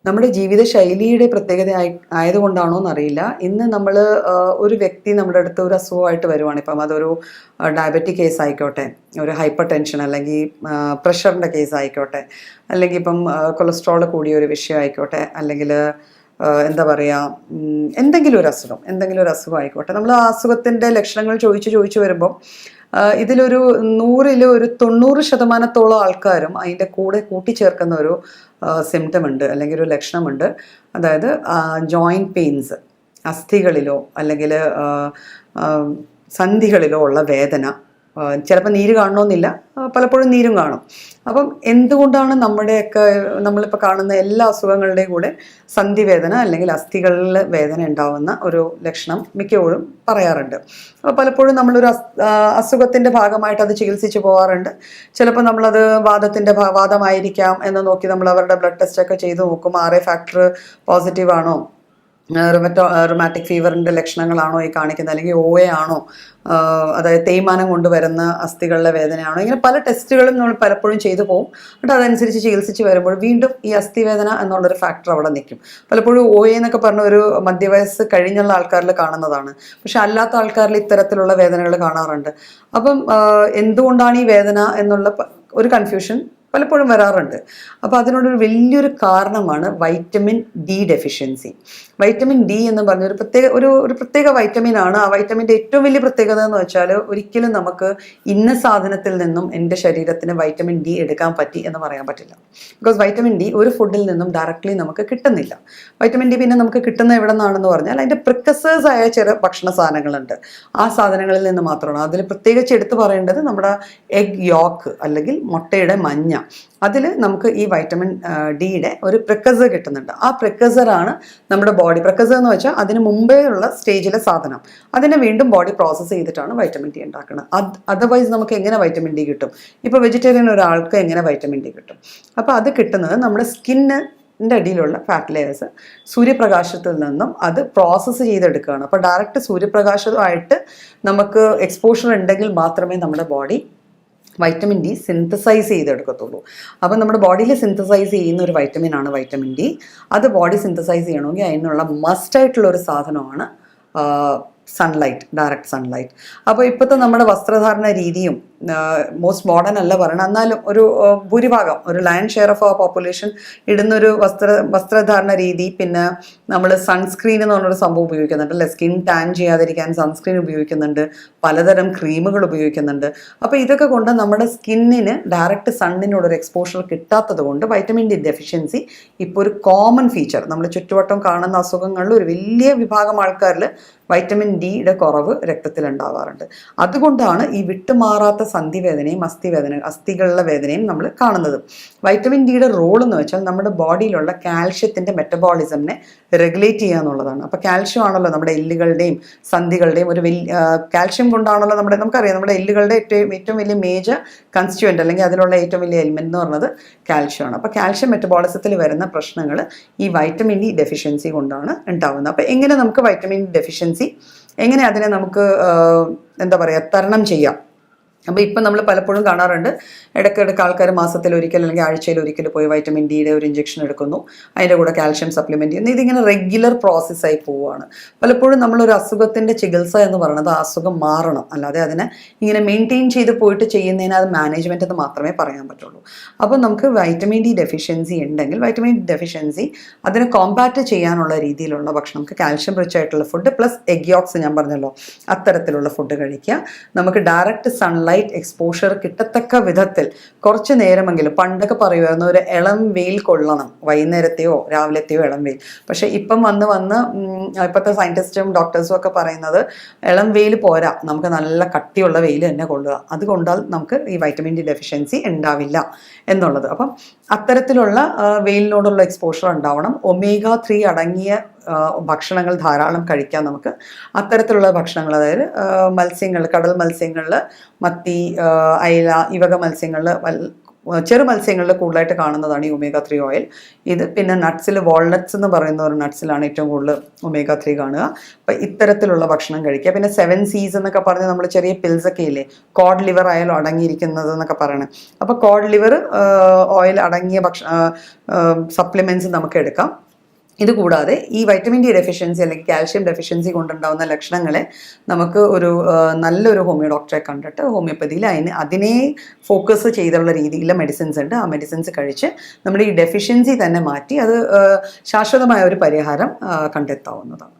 നമ്മുടെ ജീവിതശൈലിയുടെ പ്രത്യേകത ആയതുകൊണ്ടാണോ എന്നറിയില്ല. ഇന്ന് നമ്മൾ ഒരു വ്യക്തി നമ്മുടെ അടുത്ത് ഒരു അസുഖമായിട്ട് വരുവാണ്. ഇപ്പം അതൊരു ഡയബറ്റിക് കേസ് ആയിക്കോട്ടെ, ഒരു ഹൈപ്പർ ടെൻഷൻ അല്ലെങ്കിൽ പ്രഷറിൻ്റെ കേസ് ആയിക്കോട്ടെ, അല്ലെങ്കിൽ ഇപ്പം കൊളസ്ട്രോൾ കൂടിയ ഒരു വിഷയം ആയിക്കോട്ടെ, അല്ലെങ്കിൽ എന്താ പറയുക, എന്തെങ്കിലും ഒരു അസുഖം ആയിക്കോട്ടെ. നമ്മൾ ആ അസുഖത്തിൻ്റെ ലക്ഷണങ്ങൾ ചോദിച്ചു വരുമ്പോൾ ഇതിലൊരു 100ൽ ഒരു 90% ആൾക്കാരും അതിൻ്റെ കൂടെ കൂട്ടിച്ചേർക്കുന്ന ഒരു സിംറ്റം ഉണ്ട്, അല്ലെങ്കിൽ ഒരു ലക്ഷണമുണ്ട്. അതായത് ജോയിൻറ്റ് പെയിൻസ്, അസ്ഥികളിലോ അല്ലെങ്കിൽ സന്ധികളിലോ ഉള്ള വേദന. ചിലപ്പോൾ നീര് കാണണമെന്നില്ല, പലപ്പോഴും നീരും കാണും. അപ്പം എന്തുകൊണ്ടാണ് നമ്മളിപ്പോൾ കാണുന്ന എല്ലാ അസുഖങ്ങളുടെയും കൂടെ സന്ധിവേദന അല്ലെങ്കിൽ അസ്ഥികളിൽ വേദന ഉണ്ടാവുന്ന ഒരു ലക്ഷണം മിക്കപ്പോഴും പറയാറുണ്ട്. അപ്പോൾ പലപ്പോഴും നമ്മളൊരു അസുഖത്തിൻ്റെ ഭാഗമായിട്ട് അത് ചികിത്സിച്ച് പോകാറുണ്ട്. ചിലപ്പോൾ നമ്മളത് വാദമായിരിക്കാം എന്ന് നോക്കി നമ്മൾ അവരുടെ ബ്ലഡ് ടെസ്റ്റൊക്കെ ചെയ്ത് നോക്കും. RA ഫാക്ടർ പോസിറ്റീവ് ആണോ, റുമാറ്റിക് ഫീവറിൻ്റെ ലക്ഷണങ്ങളാണോ ഈ കാണിക്കുന്നത്, അല്ലെങ്കിൽ OA ആണോ, അതായത് തേയ്മാനം കൊണ്ടുവരുന്ന അസ്ഥികളിലെ വേദനയാണോ, ഇങ്ങനെ പല ടെസ്റ്റുകളും നമ്മൾ പലപ്പോഴും ചെയ്തു പോകും. എന്നിട്ട് അതനുസരിച്ച് ചികിത്സിച്ച് വരുമ്പോൾ വീണ്ടും ഈ അസ്ഥിവേദന എന്നുള്ളൊരു ഫാക്ടർ അവിടെ നിൽക്കും. പലപ്പോഴും OA എന്നൊക്കെ പറഞ്ഞ ഒരു മധ്യവയസ്സ് കഴിഞ്ഞുള്ള ആൾക്കാരിൽ കാണുന്നതാണ്. പക്ഷെ അല്ലാത്ത ആൾക്കാരിൽ ഇത്തരത്തിലുള്ള വേദനകൾ കാണാറുണ്ട്. അപ്പം എന്തുകൊണ്ടാണ് ഈ വേദന എന്നുള്ള ഒരു കൺഫ്യൂഷൻ പലപ്പോഴും വരാറുണ്ട്. അപ്പോൾ അതിനോടൊരു വലിയൊരു കാരണമാണ് vitamin D deficiency. Vitamin D എന്ന് പറഞ്ഞ ഒരു പ്രത്യേക വൈറ്റമിൻ ആണ്. ആ വൈറ്റമിൻ്റെ ഏറ്റവും വലിയ പ്രത്യേകത എന്ന് വെച്ചാൽ ഒരിക്കലും നമുക്ക് ഇന്ന സാധനത്തിൽ നിന്നും എൻ്റെ ശരീരത്തിന് വൈറ്റമിൻ D എടുക്കാൻ പറ്റി എന്ന് പറയാൻ പറ്റില്ല. ബിക്കോസ് വൈറ്റമിൻ D ഒരു ഫുഡിൽ നിന്നും ഡയറക്റ്റ്ലി നമുക്ക് കിട്ടുന്നില്ല. വൈറ്റമിൻ D പിന്നെ നമുക്ക് കിട്ടുന്ന എവിടെ നിന്നാണെന്ന് പറഞ്ഞാൽ അതിൻ്റെ പ്രിക്കസേഴ്സ് ആയ ചില ഭക്ഷണ സാധനങ്ങളുണ്ട്. ആ സാധനങ്ങളിൽ നിന്ന് മാത്രമാണ്. അതിൽ പ്രത്യേകിച്ച് എടുത്തു പറയേണ്ടത് നമ്മുടെ എഗ് യോക്ക് അല്ലെങ്കിൽ മുട്ടയുടെ മഞ്ഞ. അതിൽ നമുക്ക് ഈ വൈറ്റമിൻ ഡിയുടെ ഒരു പ്രിക്കസർ കിട്ടുന്നുണ്ട്. ആ പ്രിക്കസറാണ് നമ്മുടെ ബോഡി, പ്രിക്കസർ എന്ന് വെച്ചാൽ അതിന് മുമ്പേ ഉള്ള സ്റ്റേജിലെ സാധനം. അതിനെ വീണ്ടും ബോഡി പ്രോസസ്സ് ചെയ്തിട്ടാണ് വൈറ്റമിൻ D ഉണ്ടാക്കുന്നത്. അതർവൈസ് നമുക്ക് എങ്ങനെ വൈറ്റമിൻ D കിട്ടും? ഇപ്പോൾ വെജിറ്റേറിയൻ ഒരാൾക്ക് എങ്ങനെ വൈറ്റമിൻ D കിട്ടും? അപ്പോൾ അത് കിട്ടുന്നത് നമ്മുടെ സ്കിന്നിൻ്റെ അടിയിലുള്ള ഫാറ്റ് ലെയേഴ്സ് സൂര്യപ്രകാശത്തിൽ നിന്നും അത് പ്രോസസ്സ് ചെയ്തെടുക്കുകയാണ്. അപ്പോൾ ഡയറക്റ്റ് സൂര്യപ്രകാശമായിട്ട് നമുക്ക് എക്സ്പോഷർ ഉണ്ടെങ്കിൽ മാത്രമേ നമ്മുടെ ബോഡി വൈറ്റമിൻ D സിന്തസൈസ് ചെയ്തെടുക്കത്തുള്ളൂ. അപ്പം നമ്മുടെ ബോഡിയിൽ സിന്തസൈസ് ചെയ്യുന്ന ഒരു വൈറ്റമിനാണ് വൈറ്റമിൻ D. അത് ബോഡി സിന്തസൈസ് ചെയ്യണമെങ്കിൽ അതിനുള്ള മസ്റ്റായിട്ടുള്ള ഒരു സാധനമാണ് സൺലൈറ്റ്, ഡയറക്റ്റ് സൺലൈറ്റ്. അപ്പോൾ ഇപ്പോഴത്തെ നമ്മുടെ വസ്ത്രധാരണ രീതിയും മോസ്റ്റ് മോഡേൺ അല്ല പറയണം, എന്നാലും ഒരു ഭൂരിഭാഗം, ഒരു lion share of our population ഇടുന്നൊരു വസ്ത്രധാരണ രീതി. പിന്നെ നമ്മൾ സൺസ്ക്രീൻ എന്ന് പറഞ്ഞൊരു സംഭവം ഉപയോഗിക്കുന്നുണ്ട് അല്ലേ, സ്കിൻ ടാൻ ചെയ്യാതിരിക്കാൻ സൺസ്ക്രീൻ ഉപയോഗിക്കുന്നുണ്ട്, പലതരം ക്രീമുകൾ ഉപയോഗിക്കുന്നുണ്ട്. അപ്പോൾ ഇതൊക്കെ കൊണ്ട് നമ്മുടെ സ്കിന്നിന് ഡയറക്റ്റ് സണ്ണിനോടൊരു എക്സ്പോഷർ കിട്ടാത്തത് കൊണ്ട് വൈറ്റമിൻ D ഡെഫിഷ്യൻസി ഇപ്പോൾ ഒരു കോമൺ ഫീച്ചർ. നമ്മൾ ചുറ്റുവട്ടം കാണുന്ന അസുഖങ്ങളിൽ ഒരു വലിയ വിഭാഗം ആൾക്കാരിൽ വൈറ്റമിൻ ഡിയുടെ കുറവ് രക്തത്തിലുണ്ടാവാറുണ്ട്. അതുകൊണ്ടാണ് ഈ വിട്ടുമാറാത്ത സന്ധിവേദനയും അസ്ഥികളിലെ വേദനയും നമ്മൾ കാണുന്നത്. വൈറ്റമിൻ ഡിയുടെ റോൾ എന്ന് വെച്ചാൽ നമ്മുടെ ബോഡിയിലുള്ള കാൽഷ്യത്തിൻ്റെ മെറ്റബോളിസമിനെ റെഗുലേറ്റ് ചെയ്യുക എന്നുള്ളതാണ്. അപ്പോൾ കാൽഷ്യം ആണല്ലോ നമ്മുടെ എല്ലുകളുടെയും സന്ധികളുടെയും ഒരു കാൽഷ്യം കൊണ്ടാണല്ലോ നമുക്കറിയാം നമ്മുടെ എല്ലുകളുടെ ഏറ്റവും വലിയ മേജർ കൺസ്റ്റിറ്റ്യുവൻ്റ് അല്ലെങ്കിൽ അതിലുള്ള ഏറ്റവും വലിയ എലിമെൻ്റ് എന്ന് പറയുന്നത് കാൽഷ്യമാണ്. അപ്പോൾ കാൽഷ്യം മെറ്റബോളിസത്തിൽ വരുന്ന പ്രശ്നങ്ങൾ ഈ വൈറ്റമിൻ D ഡെഫിഷ്യൻസി കൊണ്ടാണ് ഉണ്ടാകുന്നത്. അപ്പോൾ എങ്ങനെ നമുക്ക് വൈറ്റമിൻ D ഡെഫിഷ്യൻസി, എങ്ങനെ അതിനെ നമുക്ക് തരണം ചെയ്യാം? അപ്പോൾ ഇപ്പം നമ്മൾ പലപ്പോഴും കാണാറുണ്ട്, ഇടയ്ക്കിടയ്ക്ക് ആൾക്കാർ മാസത്തിലൊരിക്കൽ അല്ലെങ്കിൽ ആഴ്ചയിലൊരിക്കൽ പോയി വൈറ്റമിൻ ഡിയുടെ ഒരു ഇഞ്ചക്ഷൻ എടുക്കുന്നു, അതിൻ്റെ കൂടെ കാൽഷ്യം സപ്ലിമെൻറ്റ് ചെയ്യുന്നു. ഇതിങ്ങനെ റെഗുലർ പ്രോസസ്സായി പോവുകയാണ്. പലപ്പോഴും നമ്മളൊരു അസുഖത്തിൻ്റെ ചികിത്സ എന്ന് പറയുന്നത് ആ അസുഖം മാറണം, അല്ലാതെ അതിനെ ഇങ്ങനെ മെയിൻറ്റെയിൻ ചെയ്ത് പോയിട്ട് ചെയ്യുന്നതിന് അത് മാനേജ്മെൻറ്റ് എന്ന് മാത്രമേ പറയാൻ പറ്റുള്ളൂ. അപ്പോൾ നമുക്ക് വൈറ്റമിൻ D ഡെഫിഷ്യൻസി ഉണ്ടെങ്കിൽ വൈറ്റമിൻ D ഡെഫിഷ്യൻസി അതിനെ കോമ്പാറ്റ് ചെയ്യാനുള്ള രീതിയിലുള്ള ഭക്ഷണം, നമുക്ക് കാൽഷ്യം റിച്ച് ആയിട്ടുള്ള ഫുഡ് പ്ലസ് എഗ് യോക്സ് ഞാൻ പറഞ്ഞല്ലോ, അത്തരത്തിലുള്ള ഫുഡ് കഴിക്കുക. നമുക്ക് ഡയറക്റ്റ് സൺലൈറ്റ് എക്സ്പോഷർ കിട്ടത്തക്ക വിധത്തിൽ കുറച്ച് നേരമെങ്കിലും, പണ്ടൊക്കെ പറയുമായിരുന്നു ഒരു ഇളം വെയിൽ കൊള്ളണം, വൈകുന്നേരത്തെയോ രാവിലത്തെയോ ഇളം വെയിൽ. പക്ഷേ ഇപ്പം വന്ന് ഇപ്പോഴത്തെ സയൻറ്റിസ്റ്റും ഡോക്ടേഴ്സും ഒക്കെ പറയുന്നത് ഇളം വെയിൽ പോരാ, നമുക്ക് നല്ല കട്ടിയുള്ള വെയിൽ തന്നെ കൊള്ളുക. അതുകൊണ്ടാൽ നമുക്ക് ഈ വൈറ്റമിൻ D ഡെഫിഷ്യൻസി ഉണ്ടാവില്ല എന്നുള്ളത്. അപ്പം അത്തരത്തിലുള്ള വെയിലിനോടുള്ള എക്സ്പോഷർ ഉണ്ടാവണം. omega-3 അടങ്ങിയ ഭക്ഷണങ്ങൾ ധാരാളം കഴിക്കാം നമുക്ക്. അത്തരത്തിലുള്ള ഭക്ഷണങ്ങൾ, അതായത് മത്സ്യങ്ങൾ, കടൽ മത്സ്യങ്ങളിൽ മത്തി, അയല, ഈ വക മത്സ്യങ്ങളിൽ ചെറു മത്സ്യങ്ങളിൽ കൂടുതലായിട്ട് കാണുന്നതാണ് ഈ omega-3 ഓയിൽ. ഇത് പിന്നെ നട്ട്സിൽ വാൾനട്ട്സ് എന്ന് പറയുന്ന ഒരു നട്ട്സിലാണ് ഏറ്റവും കൂടുതൽ omega-3 കാണുക. അപ്പം ഇത്തരത്തിലുള്ള ഭക്ഷണം കഴിക്കുക. പിന്നെ 7 C's എന്നൊക്കെ പറഞ്ഞ് നമ്മൾ ചെറിയ പിൽസ് ഒക്കെ ഇല്ലേ, കോഡ് ലിവർ ആയാലും അടങ്ങിയിരിക്കുന്നത് എന്നൊക്കെ പറയണേ. അപ്പോൾ കോഡ് ലിവർ ഓയിൽ അടങ്ങിയ സപ്ലിമെൻറ്റ്സ് നമുക്ക് എടുക്കാം. ഇതുകൂടാതെ ഈ വൈറ്റമിൻ ഡി ഡെഫിഷ്യൻസി അല്ലെങ്കിൽ കാൽഷ്യം ഡെഫിഷ്യൻസി കൊണ്ടുണ്ടാകുന്ന ലക്ഷണങ്ങളെ നമുക്ക് ഒരു നല്ലൊരു ഹോമിയോ ഡോക്ടറെ കണ്ടിട്ട് ഹോമിയോപ്പതിയിൽ അതിനെ ഫോക്കസ് ചെയ്തുള്ള രീതിയിലുള്ള മെഡിസിൻസ് ഉണ്ട്. ആ മെഡിസിൻസ് കഴിച്ച് നമ്മുടെ ഈ ഡെഫിഷ്യൻസി തന്നെ മാറ്റി അത് ശാശ്വതമായ ഒരു പരിഹാരം കണ്ടെത്താവുന്നതാണ്.